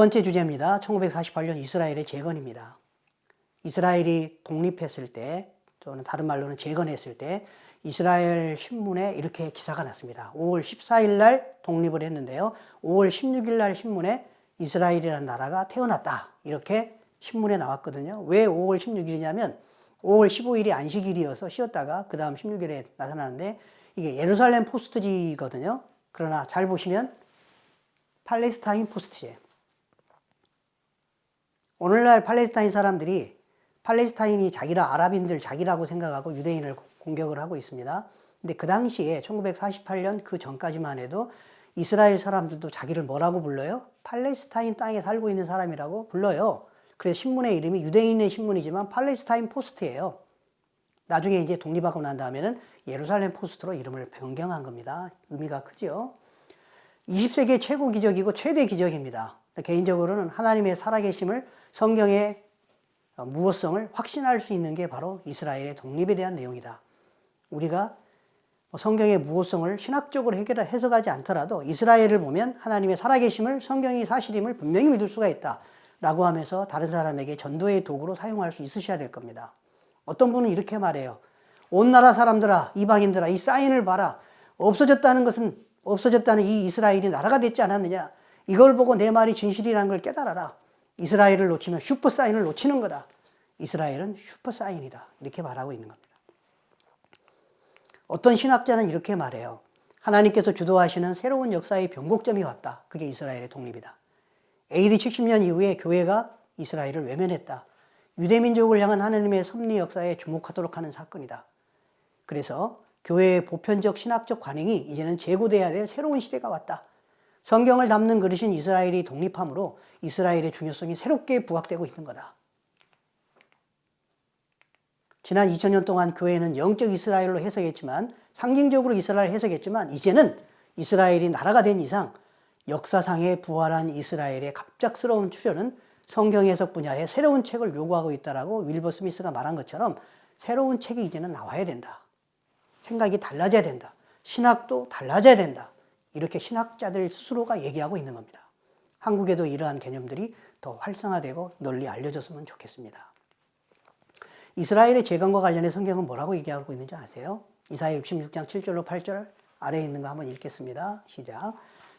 번째 주제입니다. 1948년 이스라엘의 재건입니다. 이스라엘이 독립했을 때, 또는 다른 말로는 재건했을 때 이스라엘 신문에 이렇게 기사가 났습니다. 5월 14일 날 독립을 했는데요. 5월 16일 날 신문에 이스라엘이라는 나라가 태어났다. 이렇게 신문에 나왔거든요. 왜 5월 16일이냐면 5월 15일이 안식일이어서 쉬었다가 그 다음 16일에 나타나는데 이게 예루살렘 포스트지거든요. 그러나 잘 보시면 팔레스타인 포스트지예요. 오늘날 팔레스타인 사람들이 팔레스타인이 아랍인들 자기라고 생각하고 유대인을 공격을 하고 있습니다. 근데 그 당시에 1948년 그 전까지만 해도 이스라엘 사람들도 자기를 뭐라고 불러요? 팔레스타인 땅에 살고 있는 사람이라고 불러요. 그래서 신문의 이름이 유대인의 신문이지만 팔레스타인 포스트예요. 나중에 이제 독립하고 난 다음에는 예루살렘 포스트로 이름을 변경한 겁니다. 의미가 크죠. 20세기의 최고 기적이고 최대 기적입니다. 개인적으로는 하나님의 살아계심을 성경의 무엇성을 확신할 수 있는 게 바로 이스라엘의 독립에 대한 내용이다. 우리가 성경의 무엇성을 신학적으로 해석하지 않더라도 이스라엘을 보면 하나님의 살아계심을 성경이 사실임을 분명히 믿을 수가 있다. 라고 하면서 다른 사람에게 전도의 도구로 사용할 수 있으셔야 될 겁니다. 어떤 분은 이렇게 말해요. 온 나라 사람들아, 이방인들아, 이 사인을 봐라. 없어졌다는 이 이스라엘이 나라가 됐지 않았느냐. 이걸 보고 내 말이 진실이라는 걸 깨달아라. 이스라엘을 놓치면 슈퍼 사인을 놓치는 거다. 이스라엘은 슈퍼 사인이다. 이렇게 말하고 있는 겁니다. 어떤 신학자는 이렇게 말해요. 하나님께서 주도하시는 새로운 역사의 변곡점이 왔다. 그게 이스라엘의 독립이다. AD 70년 이후에 교회가 이스라엘을 외면했다. 유대민족을 향한 하나님의 섭리 역사에 주목하도록 하는 사건이다. 그래서 교회의 보편적 신학적 관행이 이제는 재고돼야 될 새로운 시대가 왔다. 성경을 담는 그릇인 이스라엘이 독립함으로 이스라엘의 중요성이 새롭게 부각되고 있는 거다. 지난 2000년 동안 교회는 영적 이스라엘로 해석했지만 상징적으로 이스라엘 해석했지만 이제는 이스라엘이 나라가 된 이상 역사상의 부활한 이스라엘의 갑작스러운 출현은 성경 해석 분야에 새로운 책을 요구하고 있다라고 윌버 스미스가 말한 것처럼 새로운 책이 이제는 나와야 된다. 생각이 달라져야 된다. 신학도 달라져야 된다. 이렇게 신학자들 스스로가 얘기하고 있는 겁니다. 한국에도 이러한 개념들이 더 활성화되고 널리 알려졌으면 좋겠습니다. 이스라엘의 재건과 관련해 성경은 뭐라고 얘기하고 있는지 아세요? 이사야 66장 7절로 8절 아래에 있는 거 한번 읽겠습니다. 시작.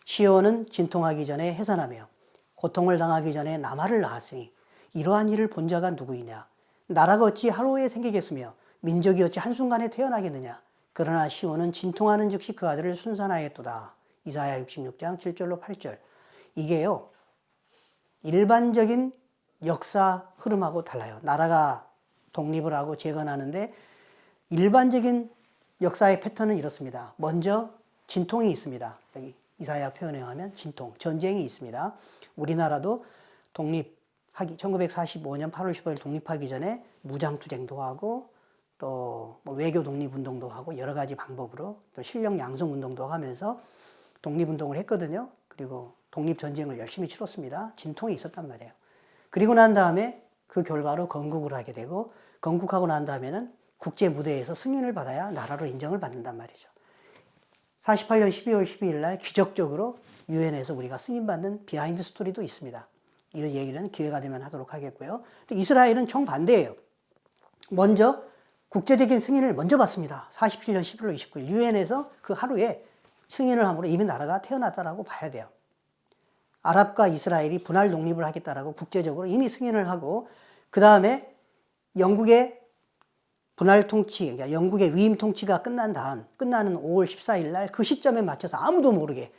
시온은 진통하기 전에 해산하며 고통을 당하기 전에 남아를 낳았으니 이러한 일을 본 자가 누구이냐? 나라가 어찌 하루에 생기겠으며 민족이 어찌 한순간에 태어나겠느냐? 그러나 시온은 진통하는 즉시 그 아들을 순산하였도다. 이사야 66장 7절로 8절. 이게요, 일반적인 역사 흐름하고 달라요. 나라가 독립을 하고 재건하는데 일반적인 역사의 패턴은 이렇습니다. 먼저 진통이 있습니다. 여기 이사야 표현에 의하면 진통, 전쟁이 있습니다. 우리나라도 독립하기 1945년 8월 15일 독립하기 전에 무장투쟁도 하고 또 뭐 외교 독립운동도 하고 여러 가지 방법으로 또 실력 양성운동도 하면서 독립운동을 했거든요. 그리고 독립전쟁을 열심히 치렀습니다. 진통이 있었단 말이에요. 그리고 난 다음에 그 결과로 건국을 하게 되고 건국하고 난 다음에는 국제 무대에서 승인을 받아야 나라로 인정을 받는단 말이죠. 48년 12월 12일 날 기적적으로 유엔에서 우리가 승인받는 비하인드 스토리도 있습니다. 이 얘기는 기회가 되면 하도록 하겠고요. 이스라엘은 정반대예요. 먼저 국제적인 승인을 먼저 받습니다. 47년 11월 29일 유엔에서 그 하루에 승인을 함으로 이미 나라가 태어났다라고 봐야 돼요. 아랍과 이스라엘이 분할 독립을 하겠다라고 국제적으로 이미 승인을 하고 그 다음에 영국의 분할 통치, 그러니까 영국의 위임 통치가 끝나는 5월 14일 날 그 시점에 맞춰서 아무도 모르게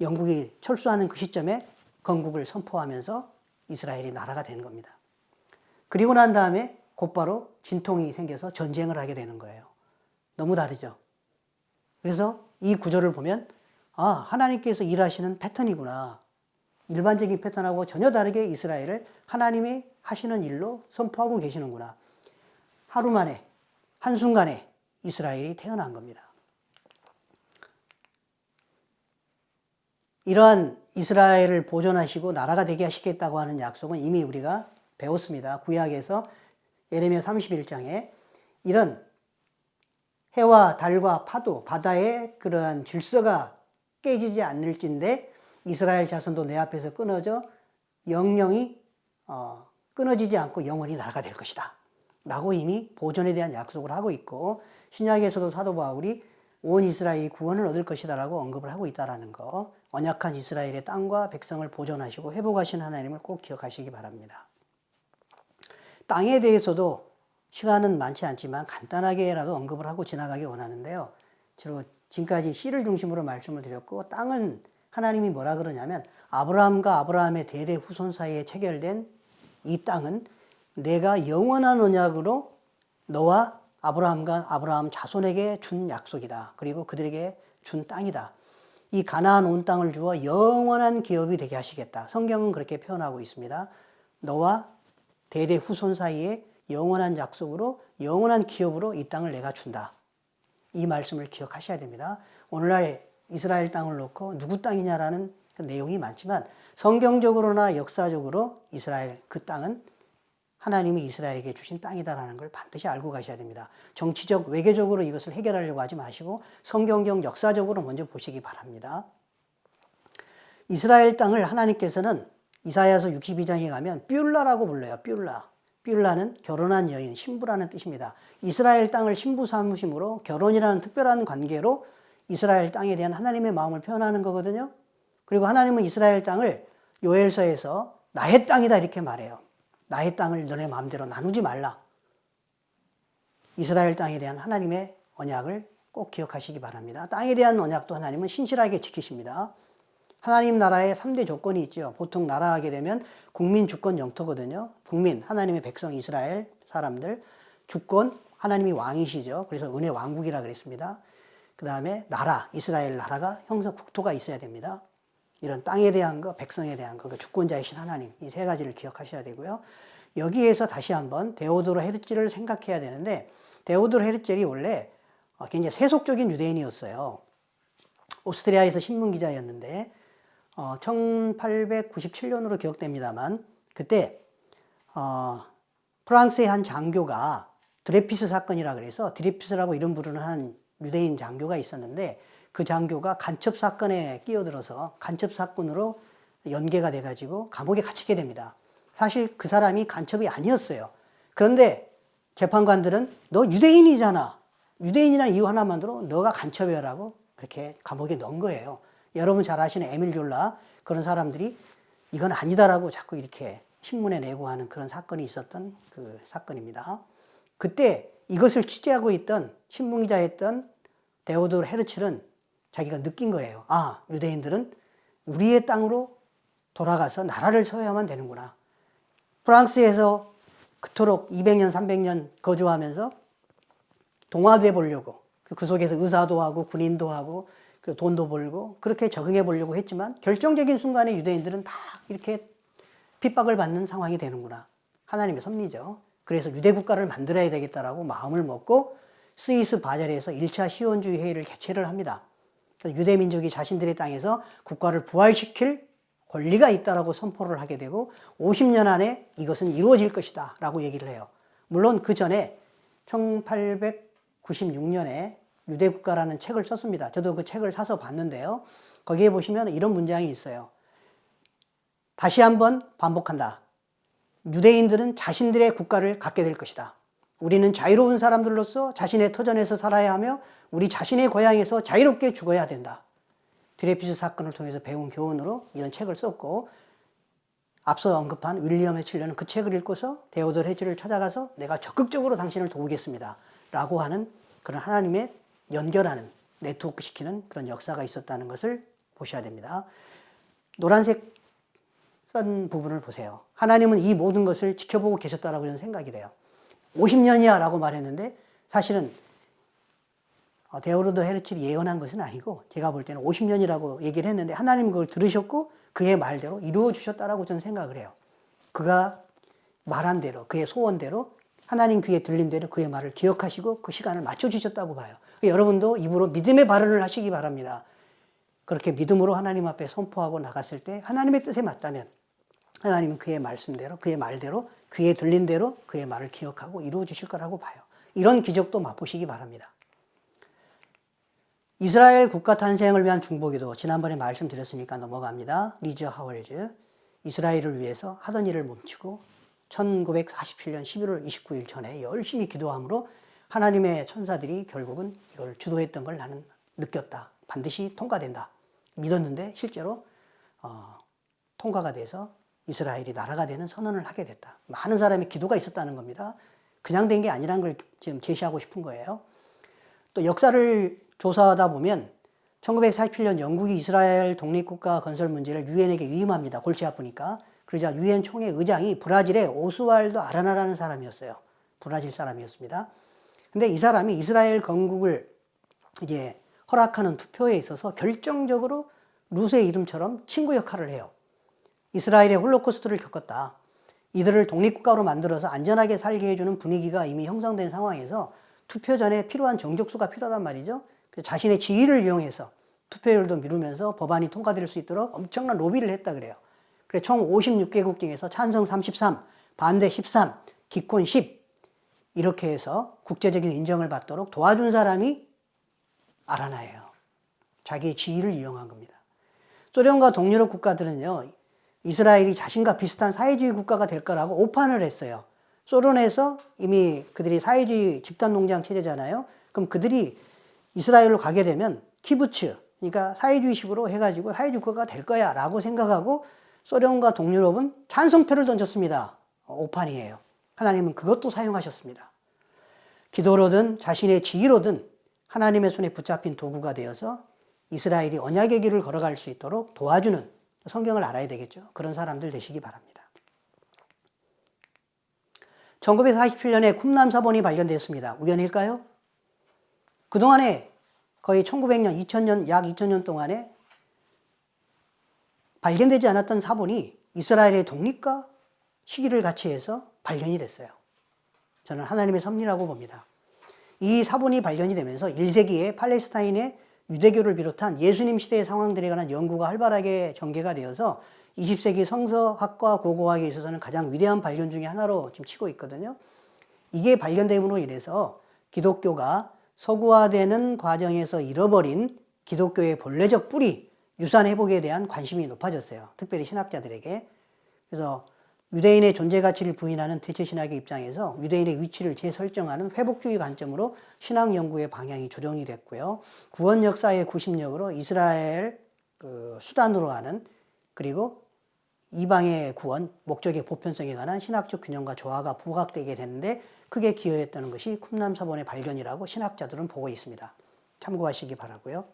영국이 철수하는 그 시점에 건국을 선포하면서 이스라엘이 나라가 되는 겁니다. 그리고 난 다음에 곧바로 진통이 생겨서 전쟁을 하게 되는 거예요. 너무 다르죠. 그래서 이 구조를 보면 아, 하나님께서 일하시는 패턴이구나. 일반적인 패턴하고 전혀 다르게 이스라엘을 하나님이 하시는 일로 선포하고 계시는구나. 하루 만에 한순간에 이스라엘이 태어난 겁니다. 이러한 이스라엘을 보존하시고 나라가 되게 하시겠다고 하는 약속은 이미 우리가 배웠습니다. 구약에서 예레미야 31장에 이런 해와 달과 파도, 바다의 그러한 질서가 깨지지 않을진데 이스라엘 자손도 내 앞에서 끊어져 영영이 끊어지지 않고 영원히 나라가 될 것이다 라고 이미 보존에 대한 약속을 하고 있고, 신약에서도 사도 바울이 온 이스라엘이 구원을 얻을 것이다 라고 언급을 하고 있다는 거, 언약한 이스라엘의 땅과 백성을 보존하시고 회복하신 하나님을 꼭 기억하시기 바랍니다. 땅에 대해서도 시간은 많지 않지만 간단하게라도 언급을 하고 지나가기 원하는데요. 주로 지금까지 씨를 중심으로 말씀을 드렸고, 땅은 하나님이 뭐라 그러냐면 아브라함과 아브라함의 대대 후손 사이에 체결된 이 땅은 내가 영원한 언약으로 너와 아브라함과 아브라함 자손에게 준 약속이다. 그리고 그들에게 준 땅이다. 이 가나안 온 땅을 주어 영원한 기업이 되게 하시겠다. 성경은 그렇게 표현하고 있습니다. 너와 대대 후손 사이에 영원한 약속으로 영원한 기업으로 이 땅을 내가 준다. 이 말씀을 기억하셔야 됩니다. 오늘날 이스라엘 땅을 놓고 누구 땅이냐라는 그 내용이 많지만 성경적으로나 역사적으로 이스라엘 그 땅은 하나님이 이스라엘에게 주신 땅이다라는 걸 반드시 알고 가셔야 됩니다. 정치적, 외교적으로 이것을 해결하려고 하지 마시고 성경적, 역사적으로 먼저 보시기 바랍니다. 이스라엘 땅을 하나님께서는 이사야서 62장에 가면 뷸라라고 불러요. 뷸라. 뷸라는 결혼한 여인, 신부라는 뜻입니다. 이스라엘 땅을 신부 삼으심으로 결혼이라는 특별한 관계로 이스라엘 땅에 대한 하나님의 마음을 표현하는 거거든요. 그리고 하나님은 이스라엘 땅을 요엘서에서 나의 땅이다 이렇게 말해요. 나의 땅을 너네 마음대로 나누지 말라. 이스라엘 땅에 대한 하나님의 언약을 꼭 기억하시기 바랍니다. 땅에 대한 언약도 하나님은 신실하게 지키십니다. 하나님 나라의 3대 조건이 있죠. 보통 나라 하게 되면 국민, 주권, 영토거든요. 국민, 하나님의 백성 이스라엘 사람들. 주권, 하나님이 왕이시죠. 그래서 은혜 왕국이라 그랬습니다. 그 다음에 나라, 이스라엘 나라가 형성 국토가 있어야 됩니다. 이런 땅에 대한 거, 백성에 대한 거, 그 주권자이신 하나님, 이 세 가지를 기억하셔야 되고요. 여기에서 다시 한번 데오도르 헤르츠를 생각해야 되는데, 데오도르 헤르츠이 원래 굉장히 세속적인 유대인이었어요. 오스트리아에서 신문기자였는데 1897년으로 기억됩니다만, 그때 프랑스의 한 장교가 드레피스 사건이라 그래서 드레피스라고 이름 부르는 한 유대인 장교가 있었는데, 그 장교가 간첩 사건에 끼어들어서 간첩 사건으로 연계가 돼가지고 감옥에 갇히게 됩니다. 사실 그 사람이 간첩이 아니었어요. 그런데 재판관들은 너 유대인이잖아. 유대인이라는 이유 하나만으로 너가 간첩이라고 그렇게 감옥에 넣은 거예요. 여러분 잘 아시는 에밀 졸라, 그런 사람들이 이건 아니다라고 자꾸 이렇게 신문에 내고 하는 그런 사건이 있었던 그 사건입니다. 그때 이것을 취재하고 있던 신문기자였던 데오도르 헤르츠는 자기가 느낀 거예요. 아, 유대인들은 우리의 땅으로 돌아가서 나라를 세워야만 되는구나. 프랑스에서 그토록 200년, 300년 거주하면서 동화돼 보려고, 그 속에서 의사도 하고 군인도 하고 그리고 돈도 벌고 그렇게 적응해 보려고 했지만 결정적인 순간에 유대인들은 다 이렇게 핍박을 받는 상황이 되는구나. 하나님의 섭리죠. 그래서 유대 국가를 만들어야 되겠다라고 마음을 먹고 스위스 바젤에서 1차 시온주의 회의를 개최를 합니다. 유대 민족이 자신들의 땅에서 국가를 부활시킬 권리가 있다라고 선포를 하게 되고 50년 안에 이것은 이루어질 것이다 라고 얘기를 해요. 물론 그 전에 1896년에 유대국가라는 책을 썼습니다. 저도 그 책을 사서 봤는데요. 거기에 보시면 이런 문장이 있어요. 다시 한번 반복한다. 유대인들은 자신들의 국가를 갖게 될 것이다. 우리는 자유로운 사람들로서 자신의 터전에서 살아야 하며 우리 자신의 고향에서 자유롭게 죽어야 된다. 드레피스 사건을 통해서 배운 교훈으로 이런 책을 썼고, 앞서 언급한 윌리엄 해칠러는 그 책을 읽고서 데오도르 헤르츠를 찾아가서 내가 적극적으로 당신을 도우겠습니다 라고 하는 그런 하나님의 연결하는, 네트워크 시키는 그런 역사가 있었다는 것을 보셔야 됩니다. 노란색 쓴 부분을 보세요. 하나님은 이 모든 것을 지켜보고 계셨다라고 저는 생각이 돼요. 50년이야 라고 말했는데 사실은 데오도르 헤르츠를 예언한 것은 아니고 제가 볼 때는 50년이라고 얘기를 했는데 하나님 그걸 들으셨고 그의 말대로 이루어 주셨다라고 저는 생각을 해요. 그가 말한 대로, 그의 소원대로, 하나님 귀에 들린 대로 그의 말을 기억하시고 그 시간을 맞춰주셨다고 봐요. 여러분도 입으로 믿음의 발언을 하시기 바랍니다. 그렇게 믿음으로 하나님 앞에 선포하고 나갔을 때 하나님의 뜻에 맞다면 하나님은 그의 말씀대로, 그의 말대로, 귀에 들린 대로 그의 말을 기억하고 이루어 주실 거라고 봐요. 이런 기적도 맛보시기 바랍니다. 이스라엘 국가 탄생을 위한 중보기도 지난번에 말씀드렸으니까 넘어갑니다. 리즈 하월즈. 이스라엘을 위해서 하던 일을 멈추고 1947년 11월 29일 전에 열심히 기도함으로 하나님의 천사들이 결국은 이걸 주도했던 걸 나는 느꼈다. 반드시 통과된다. 믿었는데 실제로 통과가 돼서 이스라엘이 나라가 되는 선언을 하게 됐다. 많은 사람의 기도가 있었다는 겁니다. 그냥 된 게 아니라는 걸 지금 제시하고 싶은 거예요. 또 역사를 조사하다 보면 1947년 영국이 이스라엘 독립국가 건설 문제를 유엔에게 위임합니다. 골치 아프니까. 그러자 유엔 총회 의장이 브라질의 오스왈도 아라나라는 사람이었어요. 브라질 사람이었습니다. 근데 이 사람이 이스라엘 건국을 이제 허락하는 투표에 있어서 결정적으로 루스의 이름처럼 친구 역할을 해요. 이스라엘의 홀로코스트를 겪었다. 이들을 독립국가로 만들어서 안전하게 살게 해주는 분위기가 이미 형성된 상황에서 투표 전에 필요한 정족수가 필요하단 말이죠. 그래서 자신의 지위를 이용해서 투표율도 미루면서 법안이 통과될 수 있도록 엄청난 로비를 했다 그래요. 그래서 총 56개국 중에서 찬성 33, 반대 13, 기권 10 이렇게 해서 국제적인 인정을 받도록 도와준 사람이 아라나예요. 자기의 지위를 이용한 겁니다. 소련과 동유럽 국가들은요, 이스라엘이 자신과 비슷한 사회주의 국가가 될 거라고 오판을 했어요. 소련에서 이미 그들이 사회주의 집단농장 체제잖아요. 그럼 그들이 이스라엘로 가게 되면 키부츠, 그러니까 사회주의식으로 해가지고 사회주의 국가가 될 거야 라고 생각하고 소련과 동유럽은 찬성표를 던졌습니다. 오판이에요. 하나님은 그것도 사용하셨습니다. 기도로든 자신의 지위로든 하나님의 손에 붙잡힌 도구가 되어서 이스라엘이 언약의 길을 걸어갈 수 있도록 도와주는, 성경을 알아야 되겠죠. 그런 사람들 되시기 바랍니다. 1947년에 쿰람 사본이 발견됐습니다. 우연일까요? 그동안에 거의 1900년, 2000년, 약 2000년 동안에 발견되지 않았던 사본이 이스라엘의 독립과 시기를 같이 해서 발견이 됐어요. 저는 하나님의 섭리라고 봅니다. 이 사본이 발견이 되면서 1세기에 팔레스타인의 유대교를 비롯한 예수님 시대의 상황들에 관한 연구가 활발하게 전개가 되어서 20세기 성서학과 고고학에 있어서는 가장 위대한 발견 중에 하나로 지금 치고 있거든요. 이게 발견됨으로 인해서 기독교가 서구화되는 과정에서 잃어버린 기독교의 본래적 뿌리, 유산 회복에 대한 관심이 높아졌어요. 특별히 신학자들에게. 그래서 유대인의 존재 가치를 부인하는 대체신학의 입장에서 유대인의 위치를 재설정하는 회복주의 관점으로 신학 연구의 방향이 조정이 됐고요. 구원 역사의 구심력으로 이스라엘 수단으로 하는, 그리고 이방의 구원, 목적의 보편성에 관한 신학적 균형과 조화가 부각되게 되는데 크게 기여했다는 것이 쿰람 사본의 발견이라고 신학자들은 보고 있습니다. 참고하시기 바라고요.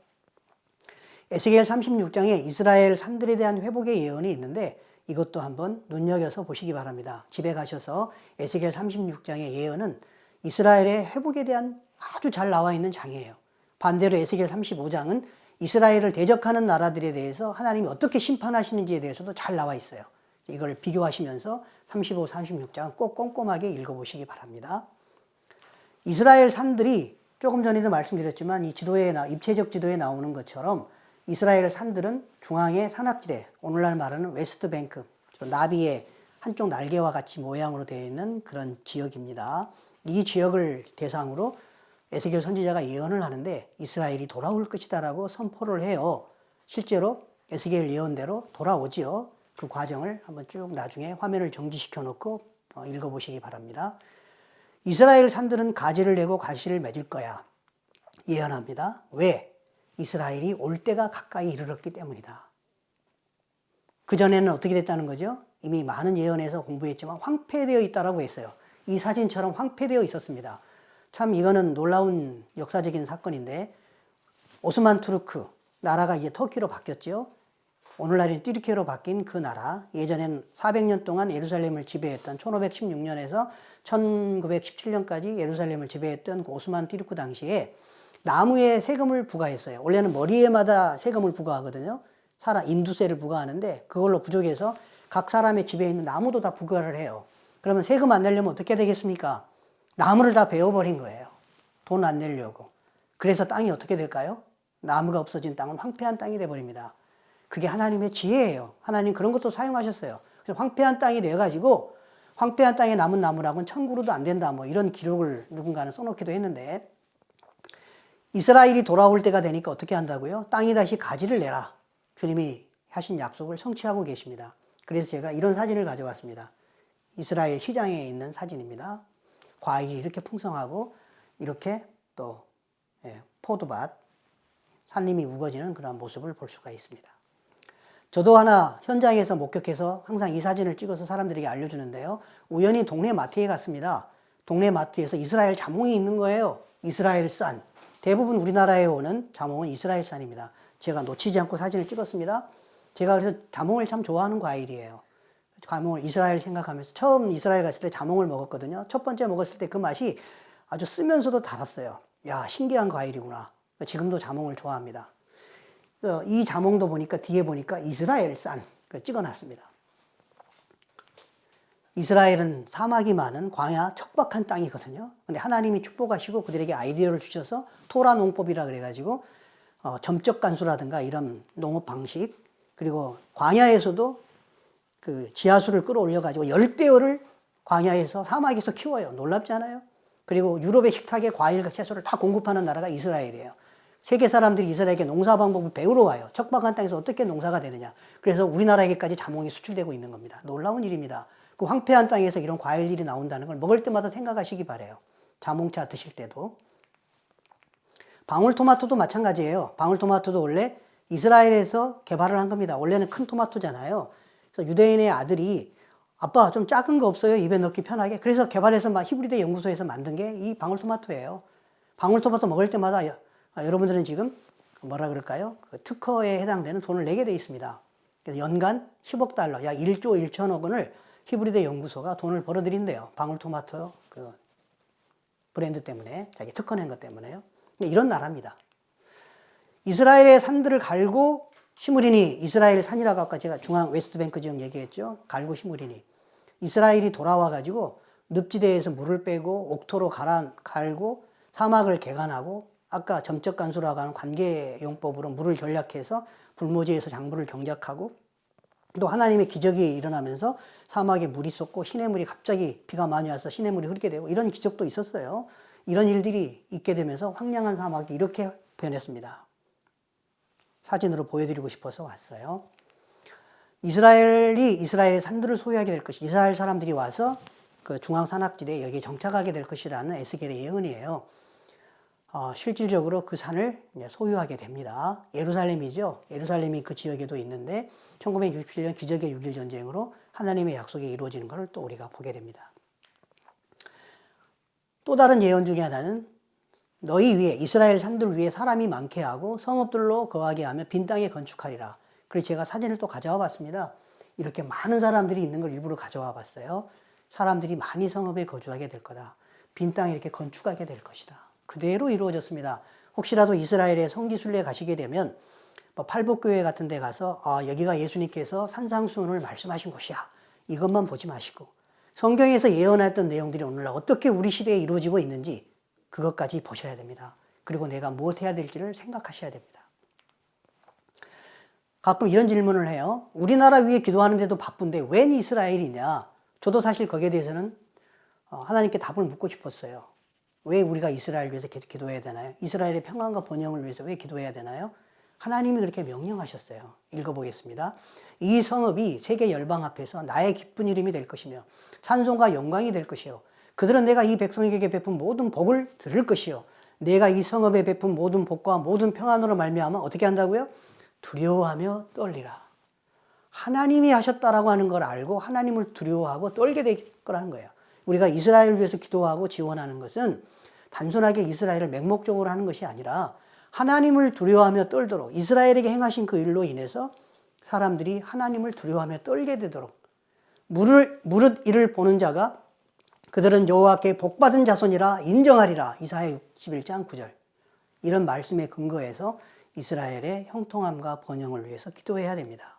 에스겔 36장에 이스라엘 산들에 대한 회복의 예언이 있는데 이것도 한번 눈여겨서 보시기 바랍니다. 집에 가셔서 에스겔 36장의 예언은 이스라엘의 회복에 대한 아주 잘 나와 있는 장이에요. 반대로 에스겔 35장은 이스라엘을 대적하는 나라들에 대해서 하나님이 어떻게 심판하시는지에 대해서도 잘 나와 있어요. 이걸 비교하시면서 35, 36장 꼭 꼼꼼하게 읽어보시기 바랍니다. 이스라엘 산들이 조금 전에도 말씀드렸지만 이 지도에 입체적 지도에 나오는 것처럼 이스라엘 산들은 중앙의 산악지대, 오늘날 말하는 웨스트뱅크, 나비의 한쪽 날개와 같이 모양으로 되어 있는 그런 지역입니다. 이 지역을 대상으로 에스겔 선지자가 예언을 하는데 이스라엘이 돌아올 것이다라고 선포를 해요. 실제로 에스겔 예언대로 돌아오지요. 그 과정을 한번 쭉 나중에 화면을 정지시켜 놓고 읽어보시기 바랍니다. 이스라엘 산들은 가지를 내고 가시를 맺을 거야. 예언합니다. 왜? 이스라엘이 올 때가 가까이 이르렀기 때문이다. 그전에는 어떻게 됐다는 거죠? 이미 많은 예언에서 공부했지만 황폐되어 있다라고 했어요. 이 사진처럼 황폐되어 있었습니다. 참 이거는 놀라운 역사적인 사건인데 오스만 투르크, 나라가 이제 터키로 바뀌었죠. 오늘날인 튀르키예로 바뀐 그 나라, 예전엔 400년 동안 예루살렘을 지배했던 1516년에서 1917년까지 예루살렘을 지배했던 그 오스만 튀르크 당시에 나무에 세금을 부과했어요. 원래는 머리에마다 세금을 부과하거든요. 인두세를 부과하는데 그걸로 부족해서 각 사람의 집에 있는 나무도 다 부과를 해요. 그러면 세금 안 내려면 어떻게 되겠습니까? 나무를 다 베어버린 거예요. 돈 안 내려고. 그래서 땅이 어떻게 될까요? 나무가 없어진 땅은 황폐한 땅이 돼버립니다. 그게 하나님의 지혜예요. 하나님 그런 것도 사용하셨어요. 그래서 황폐한 땅이 돼가지고 황폐한 땅에 남은 나무라고는 천구로도 안 된다. 뭐 이런 기록을 누군가는 써놓기도 했는데 이스라엘이 돌아올 때가 되니까 어떻게 한다고요? 땅이 다시 가지를 내라. 주님이 하신 약속을 성취하고 계십니다. 그래서 제가 이런 사진을 가져왔습니다. 이스라엘 시장에 있는 사진입니다. 과일이 이렇게 풍성하고 이렇게 또 포도밭, 산림이 우거지는 그런 모습을 볼 수가 있습니다. 저도 하나 현장에서 목격해서 항상 이 사진을 찍어서 사람들에게 알려주는데요. 우연히 동네 마트에 갔습니다. 동네 마트에서 이스라엘 자몽이 있는 거예요. 이스라엘산. 대부분 우리나라에 오는 자몽은 이스라엘산입니다. 제가 놓치지 않고 사진을 찍었습니다. 제가 그래서 자몽을 참 좋아하는 과일이에요. 자몽을 이스라엘 생각하면서 처음 이스라엘 갔을 때 자몽을 먹었거든요. 첫 번째 먹었을 때 그 맛이 아주 쓰면서도 달았어요. 야, 신기한 과일이구나. 지금도 자몽을 좋아합니다. 이 자몽도 보니까 뒤에 보니까 이스라엘산 찍어놨습니다. 이스라엘은 사막이 많은 광야 척박한 땅이거든요. 근데 하나님이 축복하시고 그들에게 아이디어를 주셔서 토라 농법이라 그래가지고 점적 간수라든가 이런 농업 방식, 그리고 광야에서도 그 지하수를 끌어올려가지고 열대어를 광야에서 사막에서 키워요. 놀랍지 않아요? 그리고 유럽의 식탁에 과일과 채소를 다 공급하는 나라가 이스라엘이에요. 세계 사람들이 이스라엘에게 농사 방법을 배우러 와요. 척박한 땅에서 어떻게 농사가 되느냐. 그래서 우리나라에게까지 자몽이 수출되고 있는 겁니다. 놀라운 일입니다. 그 황폐한 땅에서 이런 과일들이 나온다는 걸 먹을 때마다 생각하시기 바라요. 자몽차 드실 때도. 방울토마토도 마찬가지예요. 방울토마토도 원래 이스라엘에서 개발을 한 겁니다. 원래는 큰 토마토잖아요. 그래서 유대인의 아들이 아빠 좀 작은 거 없어요? 입에 넣기 편하게. 그래서 개발해서 히브리대 연구소에서 만든 게 이 방울토마토예요. 방울토마토 먹을 때마다 여러분들은 지금 뭐라 그럴까요? 그 특허에 해당되는 돈을 내게 돼 있습니다. 그래서 연간 10억 달러, 약 1조 1천억 원을 히브리대 연구소가 돈을 벌어들인대요. 방울토마토 그 브랜드 때문에, 자기 특허 낸 것 때문에요. 이런 나라입니다. 이스라엘의 산들을 갈고 시므리니, 이스라엘 산이라고 아까 제가 중앙 웨스트뱅크 지역 얘기했죠. 갈고 시므리니. 이스라엘이 돌아와가지고 늪지대에서 물을 빼고 옥토로 갈고 사막을 개간하고 아까 점적 간수라고 하는 관계용법으로 물을 전략해서 불모지에서 작물을 경작하고 또 하나님의 기적이 일어나면서 사막에 물이 쏟고 시냇물이 갑자기 비가 많이 와서 시냇물이 흐르게 되고 이런 기적도 있었어요. 이런 일들이 있게 되면서 황량한 사막이 이렇게 변했습니다. 사진으로 보여드리고 싶어서 왔어요. 이스라엘이 이스라엘의 산들을 소유하게 될 것이, 이스라엘 사람들이 와서 그 중앙 산악지대에 여기에 정착하게 될 것이라는 에스겔의 예언이에요. 실질적으로 그 산을 소유하게 됩니다. 예루살렘이죠. 예루살렘이 그 지역에도 있는데 1967년 기적의 6.1 전쟁으로 하나님의 약속이 이루어지는 것을 또 우리가 보게 됩니다. 또 다른 예언 중에 하나는 너희 위에, 이스라엘 산들 위에 사람이 많게 하고 성읍들로 거하게 하며 빈 땅에 건축하리라. 그래서 제가 사진을 또 가져와 봤습니다. 이렇게 많은 사람들이 있는 걸 일부러 가져와 봤어요. 사람들이 많이 성읍에 거주하게 될 거다. 빈 땅에 이렇게 건축하게 될 것이다. 그대로 이루어졌습니다. 혹시라도 이스라엘에 성지순례 가시게 되면 팔복교회 같은 데 가서 여기가 예수님께서 산상수훈을 말씀하신 곳이야. 이것만 보지 마시고 성경에서 예언했던 내용들이 오늘날 어떻게 우리 시대에 이루어지고 있는지 그것까지 보셔야 됩니다. 그리고 내가 무엇 해야 될지를 생각하셔야 됩니다. 가끔 이런 질문을 해요. 우리나라 위해 기도하는데도 바쁜데 웬 이스라엘이냐? 저도 사실 거기에 대해서는 하나님께 답을 묻고 싶었어요. 왜 우리가 이스라엘 위해서 기도해야 되나요? 이스라엘의 평안과 번영을 위해서 왜 기도해야 되나요? 하나님이 그렇게 명령하셨어요. 읽어보겠습니다. 이 성읍이 세계 열방 앞에서 나의 기쁜 이름이 될 것이며 찬송과 영광이 될 것이요. 그들은 내가 이 백성에게 베푼 모든 복을 들을 것이요. 내가 이 성읍에 베푼 모든 복과 모든 평안으로 말미암아 어떻게 한다고요? 두려워하며 떨리라. 하나님이 하셨다라고 하는 걸 알고 하나님을 두려워하고 떨게 될 거라는 거예요. 우리가 이스라엘을 위해서 기도하고 지원하는 것은 단순하게 이스라엘을 맹목적으로 하는 것이 아니라 하나님을 두려워하며 떨도록 이스라엘에게 행하신 그 일로 인해서 사람들이 하나님을 두려워하며 떨게 되도록 무릇 이를 보는 자가 그들은 여호와께 복받은 자손이라 인정하리라. 이사야 61장 9절. 이런 말씀에 근거해서 이스라엘의 형통함과 번영을 위해서 기도해야 됩니다.